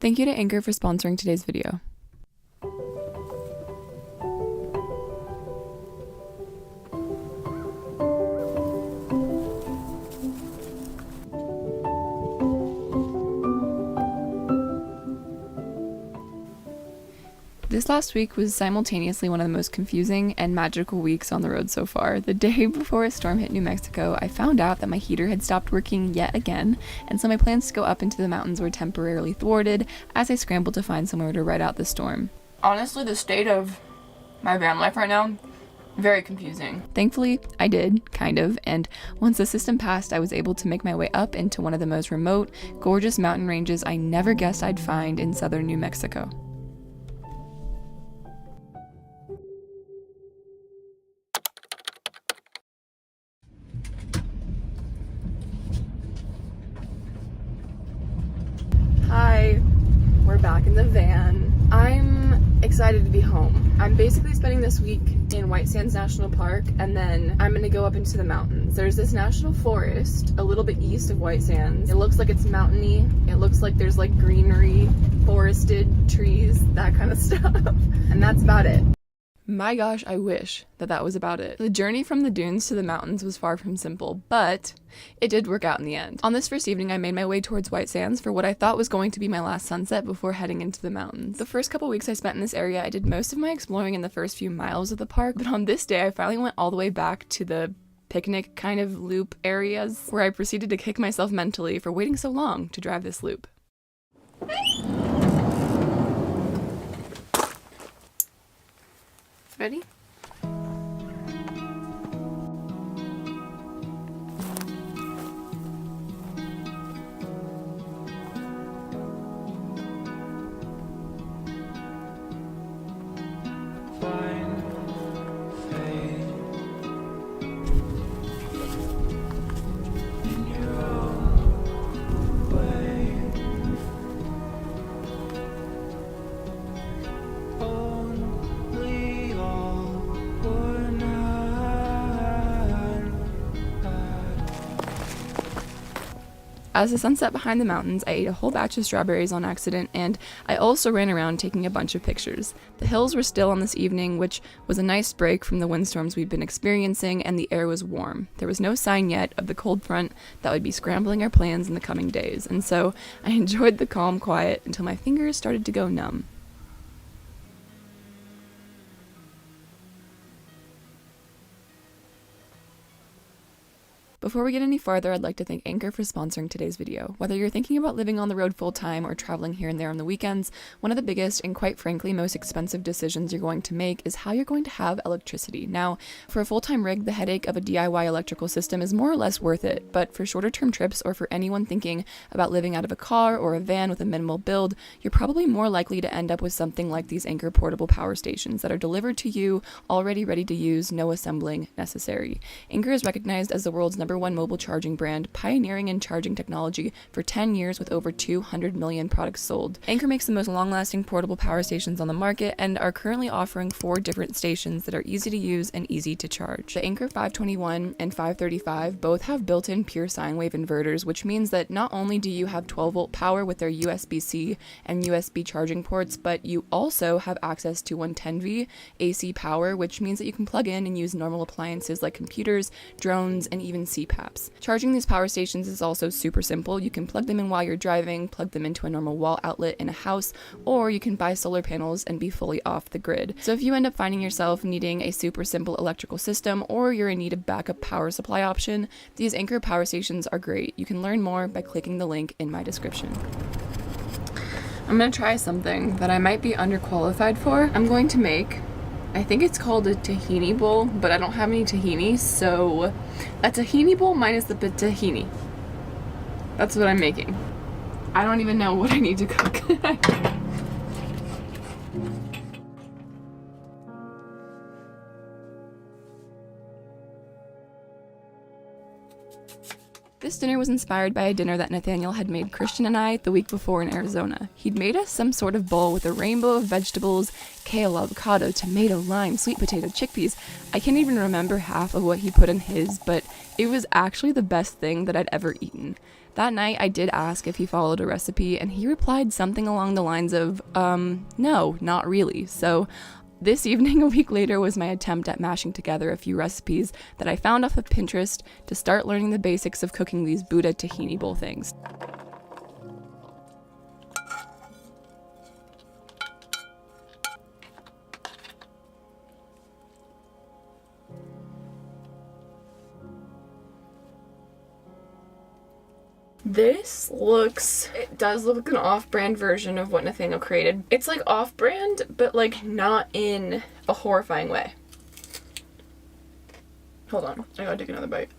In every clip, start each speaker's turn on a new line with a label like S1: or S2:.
S1: Thank you to Anchor for sponsoring today's video. This last week was simultaneously one of the most confusing and magical weeks on the road so far. The day before a storm hit New Mexico, I found out that my heater had stopped working yet again, and so my plans to go up into the mountains were temporarily thwarted as I scrambled to find somewhere to ride out the storm. Honestly, the state of my van life right now, very confusing. Thankfully, I did, kind of, and once the system passed, I was able to make my way up into one of the most remote, gorgeous mountain ranges I never guessed I'd find in southern New Mexico. Hi, we're back in the van. I'm excited to be home. I'm basically spending this week in White Sands National Park, and then I'm gonna go up into the mountains. There's this national forest a little bit east of White Sands. It looks like it's mountainy. It looks like there's like greenery, forested trees, that kind of stuff. And that's about it. My gosh, I wish that was about it. The journey from the dunes to the mountains was far from simple, but it did work out in the end. On this first evening, I made my way towards White Sands for what I thought was going to be my last sunset before heading into the mountains. The first couple weeks I spent in this area, I did most of my exploring in the first few miles of the park, but on this day, I finally went all the way back to the picnic kind of loop areas, where I proceeded to kick myself mentally for waiting so long to drive this loop. Ready? As the sun set behind the mountains, I ate a whole batch of strawberries on accident, and I also ran around taking a bunch of pictures. The hills were still on this evening, which was a nice break from the windstorms we've been experiencing, and the air was warm. There was no sign yet of the cold front that would be scrambling our plans in the coming days, and so I enjoyed the calm quiet until my fingers started to go numb. Before we get any farther, I'd like to thank Anchor for sponsoring today's video. Whether you're thinking about living on the road full-time or traveling here and there on the weekends, one of the biggest and quite frankly most expensive decisions you're going to make is how you're going to have electricity. Now, for a full-time rig, the headache of a DIY electrical system is more or less worth it, but for shorter-term trips or for anyone thinking about living out of a car or a van with a minimal build, you're probably more likely to end up with something like these Anchor portable power stations that are delivered to you, already ready to use, no assembling necessary. Anchor is recognized as the world's #1 mobile charging brand, pioneering in charging technology for 10 years with over 200 million products sold. Anchor makes the most long-lasting portable power stations on the market and are currently offering 4 different stations that are easy to use and easy to charge. The Anchor 521 and 535 both have built-in pure sine wave inverters, which means that not only do you have 12-volt power with their USB-C and USB charging ports, but you also have access to 110V AC power, which means that you can plug in and use normal appliances like computers, drones, and even CPAPs. Charging these power stations is also super simple. You can plug them in while you're driving, plug them into a normal wall outlet in a house, or you can buy solar panels and be fully off the grid. So if you end up finding yourself needing a super simple electrical system, or you're in need of backup power supply option, these Anchor power stations are great. You can learn more by clicking the link in my description. I'm gonna try something that I might be underqualified for. I'm going to make, I think it's called a tahini bowl, but I don't have any tahini, so a tahini bowl minus the tahini. That's what I'm making. I don't even know what I need to cook. This dinner was inspired by a dinner that Nathaniel had made Christian and I the week before in Arizona. He'd made us some sort of bowl with a rainbow of vegetables, kale, avocado, tomato, lime, sweet potato, chickpeas. I can't even remember half of what he put in his, but it was actually the best thing that I'd ever eaten. That night, I did ask if he followed a recipe, and he replied something along the lines of, no, not really. So this evening, a week later, was my attempt at mashing together a few recipes that I found off of Pinterest to start learning the basics of cooking these Buddha tahini bowl things. It does look like an off-brand version of what Nathaniel created. It's like off-brand, but like not in a horrifying way. Hold on, I gotta take another bite.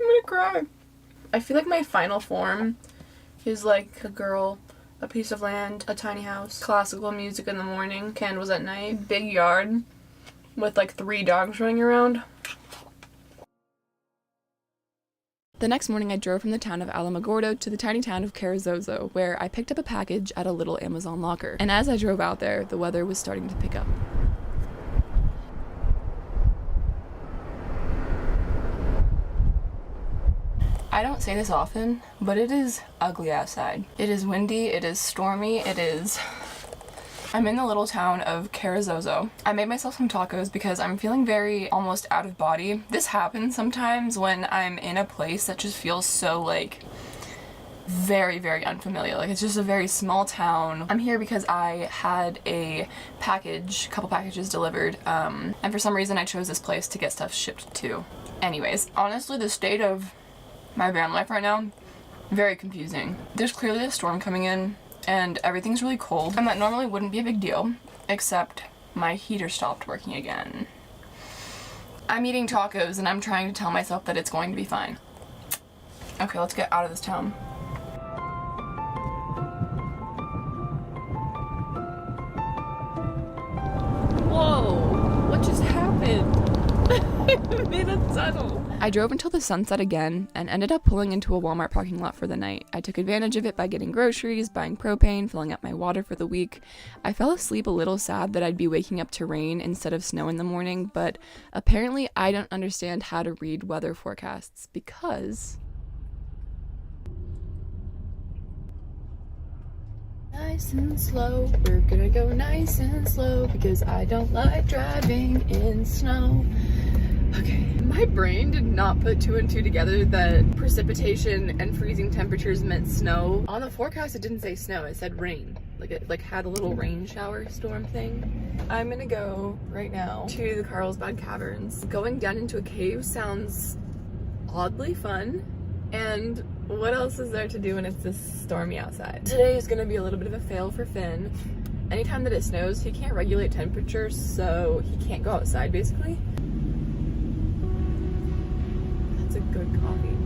S1: I'm gonna cry. I feel like my final form is like a girl, a piece of land, a tiny house, classical music in the morning, candles at night, big yard with like 3 dogs running around. The next morning, I drove from the town of Alamogordo to the tiny town of Carrizozo, where I picked up a package at a little Amazon locker. And as I drove out there, the weather was starting to pick up. I don't say this often, but it is ugly outside. It is windy, it is stormy, I'm in the little town of Carrizozo. I made myself some tacos because I'm feeling very almost out of body. This happens sometimes when I'm in a place that just feels so like very, very unfamiliar. Like it's just a very small town. I'm here because I had a couple packages delivered, and for some reason I chose this place to get stuff shipped to. Anyways, honestly, the state of my van life right now, very confusing. There's clearly a storm coming in, and everything's really cold, and that normally wouldn't be a big deal, except my heater stopped working again. I'm eating tacos and I'm trying to tell myself that it's going to be fine. Okay, let's get out of this town. Whoa, what just happened? I'm in a tunnel. I drove until the sunset again and ended up pulling into a Walmart parking lot for the night. I took advantage of it by getting groceries, buying propane, filling up my water for the week. I fell asleep a little sad that I'd be waking up to rain instead of snow in the morning, but apparently I don't understand how to read weather forecasts because... Nice and slow, we're gonna go nice and slow because I don't like driving in snow. Okay, my brain did not put 2 and 2 together that precipitation and freezing temperatures meant snow. On the forecast it didn't say snow, it said rain. Like it had a little rain shower storm thing. I'm gonna go right now to the Carlsbad Caverns. Going down into a cave sounds oddly fun, and what else is there to do when it's this stormy outside? Today is gonna be a little bit of a fail for Finn. Anytime that it snows, he can't regulate temperature, so he can't go outside basically. That's a good coffee.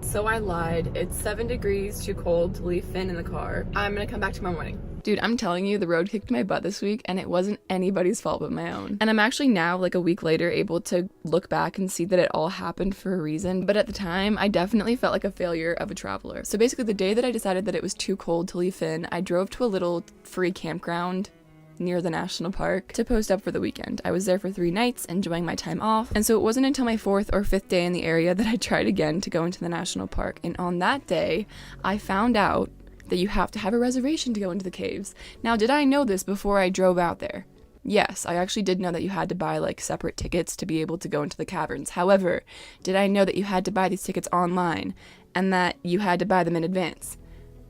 S1: So I lied. It's 7 degrees, too cold to leave Finn in the car. I'm gonna come back tomorrow morning. Dude, I'm telling you, the road kicked my butt this week, and it wasn't anybody's fault but my own. And I'm actually now, like a week later, able to look back and see that it all happened for a reason. But at the time, I definitely felt like a failure of a traveler. So basically, the day that I decided that it was too cold to leave Finn, I drove to a little free campground near the national park to post up for the weekend. I was there for 3 nights, enjoying my time off, and so it wasn't until my 4th or 5th day in the area that I tried again to go into the national park. And on that day, I found out that you have to have a reservation to go into the caves. Now, did I know this before I drove out there? Yes, I actually did know that you had to buy like separate tickets to be able to go into the caverns. However, did I know that you had to buy these tickets online and that you had to buy them in advance?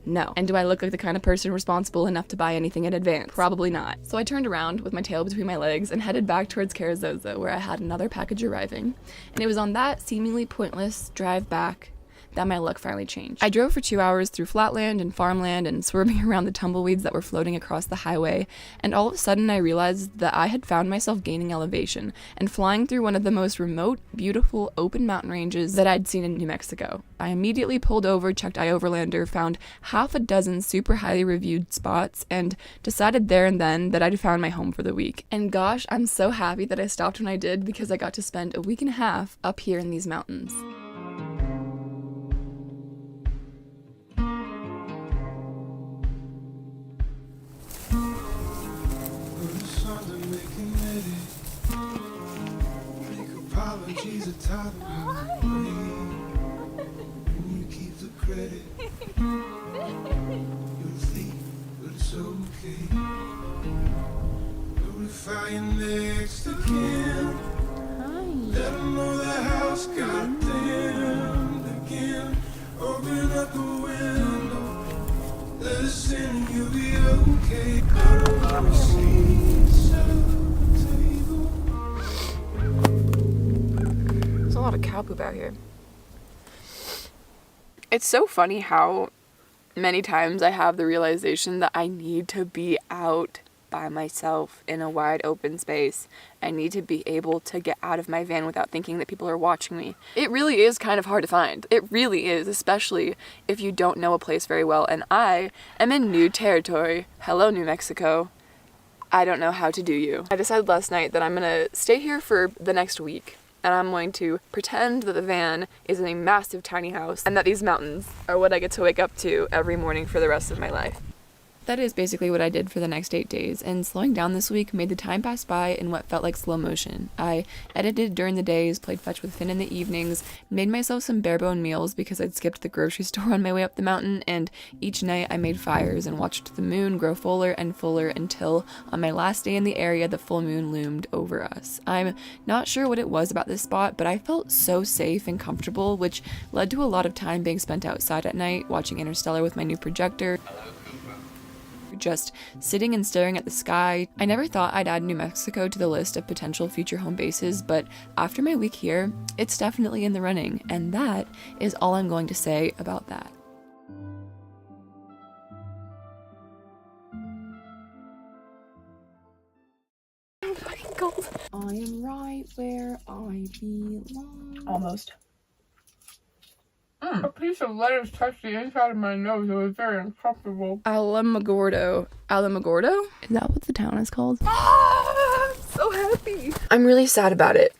S1: No. And do I look like the kind of person responsible enough to buy anything in advance? Probably not. So I turned around with my tail between my legs and headed back towards Carrizozo, where I had another package arriving. And it was on that seemingly pointless drive back that my luck finally changed. I drove for 2 hours through flatland and farmland and swerving around the tumbleweeds that were floating across the highway, and all of a sudden I realized that I had found myself gaining elevation and flying through one of the most remote, beautiful, open mountain ranges that I'd seen in New Mexico. I immediately pulled over, checked iOverlander, found half a dozen super highly reviewed spots, and decided there and then that I'd found my home for the week. And gosh, I'm so happy that I stopped when I did because I got to spend a week and a half up here in these mountains.
S2: She's a toddler, and you keep the credit. You're a thief, but it's okay. Glorifying next to kin. Let them know the house got dimmed again. Open up the window, let us in, you'll be okay. I don't wanna see set the table.
S1: There's a lot of cow poop out here. It's so funny how many times I have the realization that I need to be out by myself in a wide open space. I need to be able to get out of my van without thinking that people are watching me. It really is kind of hard to find. It really is, especially if you don't know a place very well. And I am in new territory. Hello, New Mexico. I don't know how to do you. I decided last night that I'm gonna stay here for the next week. And I'm going to pretend that the van is in a massive tiny house and that these mountains are what I get to wake up to every morning for the rest of my life. That is basically what I did for the next 8 days, and slowing down this week made the time pass by in what felt like slow motion. I edited during the days, played fetch with Finn in the evenings, made myself some bare-bone meals because I'd skipped the grocery store on my way up the mountain, and each night I made fires and watched the moon grow fuller and fuller until, on my last day in the area, the full moon loomed over us. I'm not sure what it was about this spot, but I felt so safe and comfortable, which led to a lot of time being spent outside at night, watching Interstellar with my new projector, just sitting and staring at the sky. I never thought I'd add New Mexico to the list of potential future home bases, but after my week here, it's definitely in the running, and that is all I'm going to say about that. I'm fucking cold. I am right where I belong. Almost.
S3: A piece of lettuce touched the inside of my nose. It was very uncomfortable.
S1: Alamogordo. Alamogordo? Is that what the town is called? Ah, I'm so happy. I'm really sad about it.